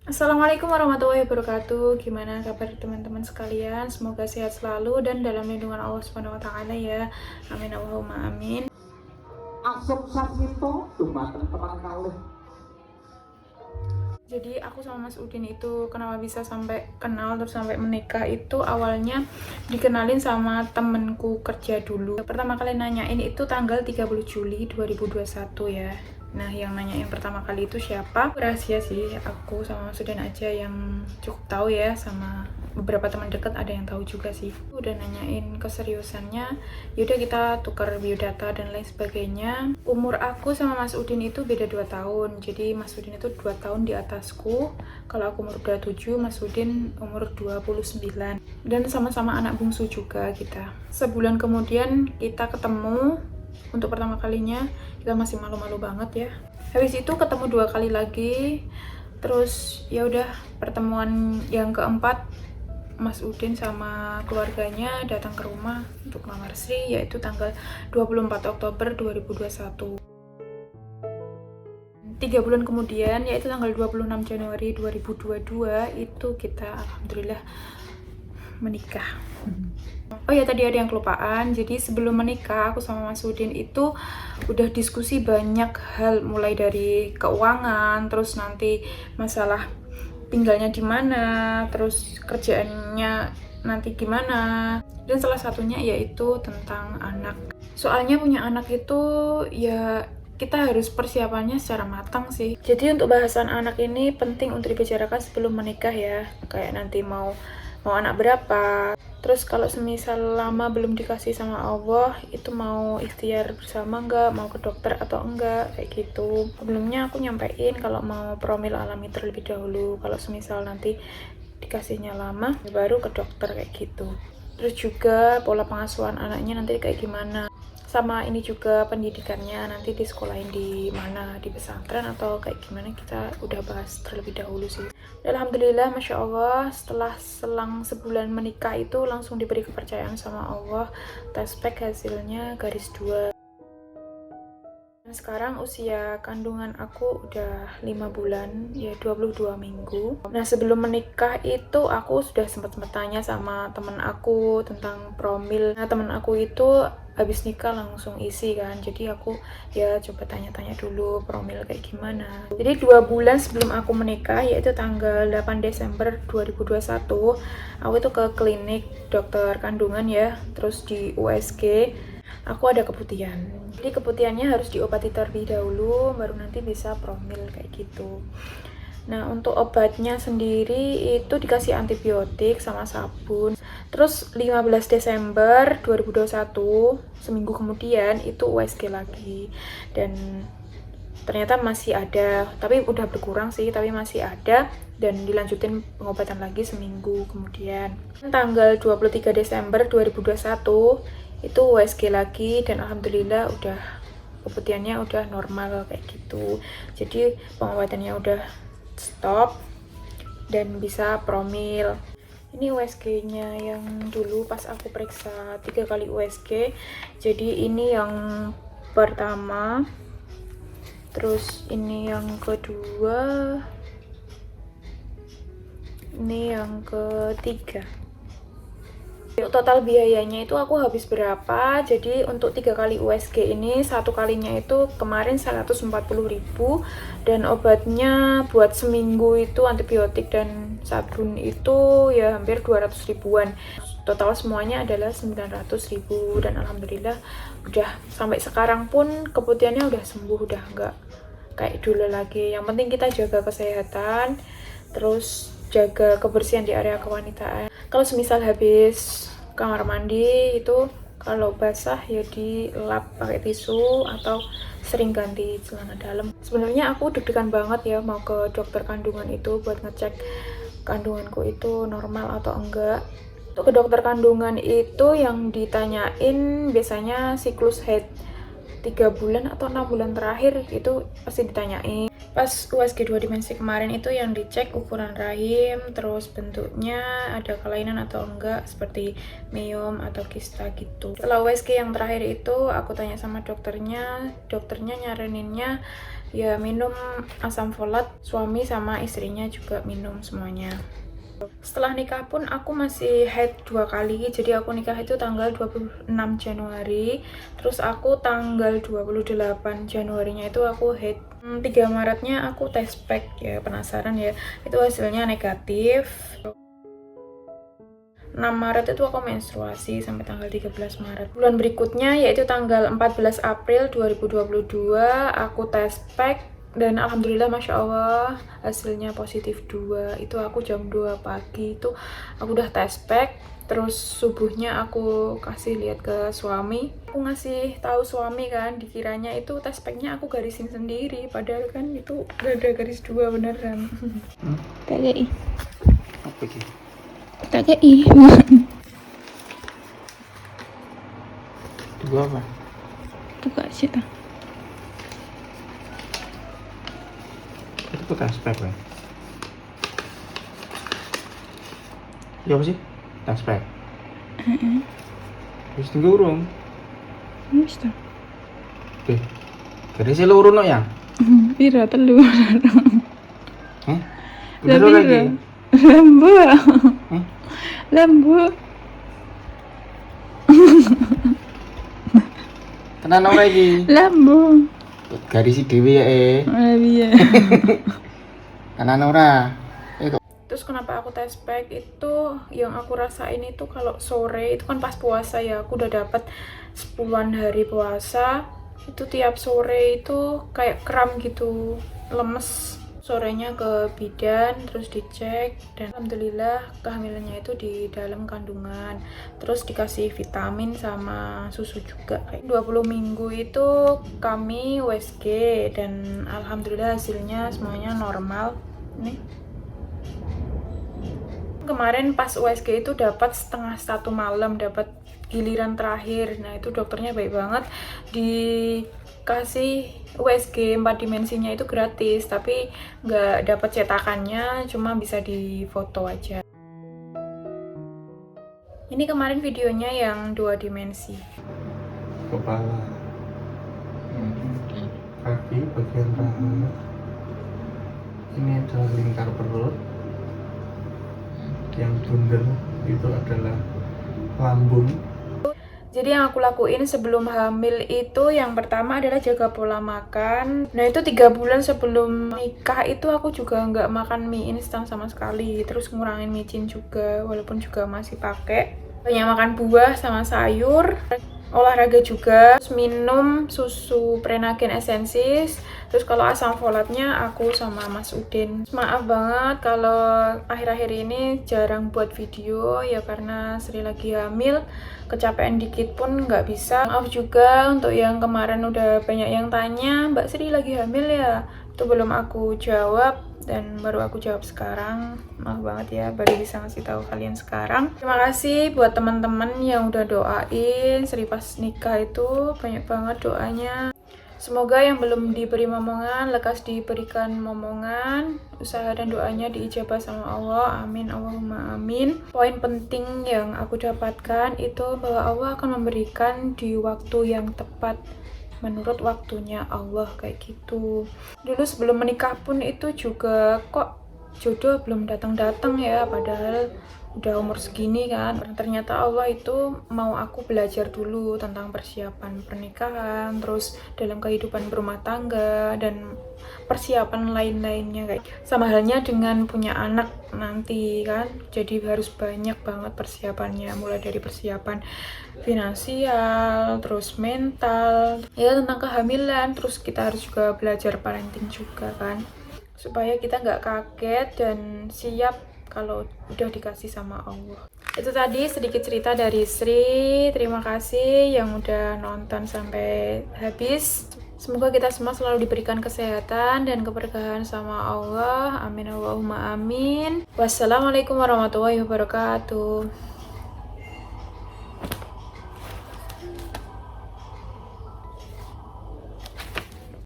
Assalamualaikum warahmatullahi wabarakatuh. Gimana kabar teman-teman sekalian? Semoga sehat selalu dan dalam lindungan Allah Subhanahu wa taala ya. Amin Allahumma amin. Asep Sarmito dumateng teman kalih. Jadi aku sama Mas Udin itu kenapa bisa sampai kenal terus sampai menikah itu awalnya dikenalin sama temenku kerja dulu. Pertama kali nanyain itu tanggal 30 Juli 2021 ya. Nah, yang nanyain pertama kali itu siapa? Rahasia sih, aku sama Mas Udin aja yang cukup tahu ya, sama beberapa teman dekat ada yang tahu juga sih. Udah nanyain keseriusannya, yaudah kita tukar biodata dan lain sebagainya. Umur aku sama Mas Udin itu beda 2 tahun, jadi Mas Udin itu 2 tahun di atasku. Kalau aku umur 27, Mas Udin umur 29. Dan sama-sama anak bungsu juga kita. Sebulan kemudian kita ketemu untuk pertama kalinya. Kita masih malu-malu banget ya. Habis itu ketemu 2 kali lagi. Terus ya udah pertemuan yang keempat, Mas Udin sama keluarganya datang ke rumah untuk melamar Sri, yaitu tanggal 24 Oktober 2021. 3 bulan kemudian, yaitu tanggal 26 Januari 2022, itu kita alhamdulillah menikah. Oh ya, tadi ada yang kelupaan. Jadi sebelum menikah, aku sama Mas Udin itu udah diskusi banyak hal, mulai dari keuangan, terus nanti masalah tinggalnya di mana, terus kerjaannya nanti gimana, dan salah satunya yaitu tentang anak. Soalnya punya anak itu ya kita harus persiapannya secara matang sih. Jadi untuk bahasan anak ini penting untuk dibicarakan sebelum menikah ya. Kayak nanti mau anak berapa, terus kalau semisal lama belum dikasih sama Allah, itu mau ikhtiar bersama enggak, mau ke dokter atau enggak, kayak gitu. Sebelumnya aku nyampein kalau mau promil alami terlebih dahulu, kalau semisal nanti dikasihnya lama ya baru ke dokter, kayak gitu. Terus juga pola pengasuhan anaknya nanti kayak gimana, sama ini juga pendidikannya nanti disekolahin di mana, di pesantren atau kayak gimana, kita udah bahas terlebih dahulu sih. Alhamdulillah, Masya Allah, setelah selang sebulan menikah itu langsung diberi kepercayaan sama Allah. Tespek hasilnya garis 2. Sekarang usia kandungan aku udah 5 bulan, ya 22 minggu. Nah, sebelum menikah itu aku sudah sempat tanya sama temen aku tentang promil. Nah, temen aku itu habis nikah langsung isi kan, jadi aku ya coba tanya-tanya dulu promil kayak gimana. Jadi 2 bulan sebelum aku menikah, yaitu tanggal 8 Desember 2021, aku itu ke klinik dokter kandungan ya, terus di USG aku ada keputihan. Jadi keputihannya harus diobati terlebih dahulu, baru nanti bisa promil kayak gitu. Nah, untuk obatnya sendiri itu dikasih antibiotik sama sabun. Terus 15 Desember 2021, seminggu kemudian itu USG lagi. Dan ternyata masih ada, tapi udah berkurang sih, tapi masih ada, dan dilanjutin pengobatan lagi seminggu kemudian. Tanggal 23 Desember 2021 itu USG lagi, dan alhamdulillah udah keputihannya udah normal kayak gitu. Jadi pengobatannya udah stop dan bisa promil. Ini USG-nya yang dulu pas aku periksa 3 kali USG. Jadi ini yang pertama, terus ini yang kedua, ini yang ketiga. Total biayanya itu aku habis berapa? Jadi untuk 3 kali USG ini, satu kalinya itu kemarin 140.000, dan obatnya buat seminggu itu antibiotik dan sabun itu ya hampir 200 ribuan. Total semuanya adalah 900.000, dan alhamdulillah udah sampai sekarang pun keputihannya udah sembuh, udah enggak kayak dulu lagi. Yang penting kita jaga kesehatan, terus jaga kebersihan di area kewanitaan. Kalau semisal habis kamar mandi itu, kalau basah ya dilap pakai tisu atau sering ganti celana dalam. Sebenarnya aku deg-degan banget ya mau ke dokter kandungan itu buat ngecek kandunganku itu normal atau enggak. Untuk ke dokter kandungan itu yang ditanyain biasanya siklus haid 3 bulan atau 6 bulan terakhir, itu pasti ditanyain. Pas USG 2 dimensi kemarin itu yang dicek ukuran rahim, terus bentuknya ada kelainan atau enggak, seperti miom atau kista gitu. Kalau USG yang terakhir itu aku tanya sama dokternya nyaraninnya ya minum asam folat, suami sama istrinya juga minum semuanya. Setelah nikah pun aku masih haid 2 kali, jadi aku nikah itu tanggal 26 Januari, terus aku tanggal 28 Januarinya itu aku haid. 3 Maretnya aku tes pack, ya penasaran ya, itu hasilnya negatif. 6 Maret itu aku menstruasi sampai tanggal 13 Maret. Bulan berikutnya yaitu tanggal 14 April 2022 aku tes pack. Dan alhamdulillah masya Allah hasilnya positif 2. Itu aku jam 2 pagi itu aku udah tes pack. Terus subuhnya aku kasih lihat ke suami. Aku ngasih tahu suami kan, dikiranya itu tes packnya aku garisin sendiri, padahal kan itu udah ada garis 2 beneran. Tak kei. Apa sih? Tak kei. Dua apa? Buka situ. Itu tes pack ya? Ya apa sih? Tes pack? Terus tunggu urung? Wis ta. Jadi saya lurun no ya? Pira telu. Hah? Udah lagi? Lembu. Hah? Lembu. Tenan ora iki? Lembu. Garisi dhewe ya Iya. Tenan ora? Terus kenapa aku tes pack itu, yang aku rasain itu kalau sore itu kan pas puasa ya, aku udah dapat 10-an hari puasa, itu tiap sore itu kayak kram gitu, lemes. Sorenya ke bidan, terus dicek, dan alhamdulillah kehamilannya itu di dalam kandungan. Terus dikasih vitamin sama susu juga. 20 minggu itu kami USG dan alhamdulillah hasilnya semuanya normal. Nih. Kemarin pas USG itu dapat setengah 1 malam, dapat giliran terakhir. Nah itu dokternya baik banget, dikasih USG 4 dimensinya itu gratis, tapi nggak dapat cetakannya, cuma bisa difoto aja. Ini kemarin videonya yang 2 dimensi. Kepala, kaki, bagian paha. Ini adalah lingkar perut. Yang bundel itu adalah lambung. Jadi yang aku lakuin sebelum hamil itu yang pertama adalah jaga pola makan. Nah itu 3 bulan sebelum nikah itu aku juga nggak makan mie instan sama sekali. Terus ngurangin micin juga, walaupun juga masih pakai. Banyak makan buah sama sayur. Olahraga juga, terus minum susu Prenagen Essensis. Terus kalau asam folatnya aku sama Mas Udin. Maaf banget kalau akhir-akhir ini jarang buat video ya, karena Sri lagi hamil, kecapean dikit pun nggak bisa. Maaf juga untuk yang kemarin udah banyak yang tanya, Mbak Sri lagi hamil ya? Itu belum aku jawab dan baru aku jawab sekarang. Maaf banget ya, baru bisa ngasih tahu kalian sekarang. Terima kasih buat teman-teman yang udah doain Sri pas nikah, itu banyak banget doanya. Semoga yang belum diberi momongan lekas diberikan momongan, usaha dan doanya diijabah sama Allah. Amin, Allahumma amin. Poin penting yang aku dapatkan itu bahwa Allah akan memberikan di waktu yang tepat, menurut waktunya Allah, kayak gitu. Dulu sebelum menikah pun itu juga kok jodoh belum datang-datang ya, padahal udah umur segini kan. Ternyata Allah itu mau aku belajar dulu tentang persiapan pernikahan, terus dalam kehidupan berumah tangga, dan persiapan lain-lainnya kayak sama halnya dengan punya anak nanti kan. Jadi harus banyak banget persiapannya, mulai dari persiapan finansial, terus mental, ya tentang kehamilan. Terus kita harus juga belajar parenting juga kan, supaya kita nggak kaget dan siap kalau udah dikasih sama Allah. Itu tadi sedikit cerita dari Sri. Terima kasih yang udah nonton sampai habis. Semoga kita semua selalu diberikan kesehatan dan keberkahan sama Allah. Amin Allahumma amin. Wassalamualaikum warahmatullahi wabarakatuh.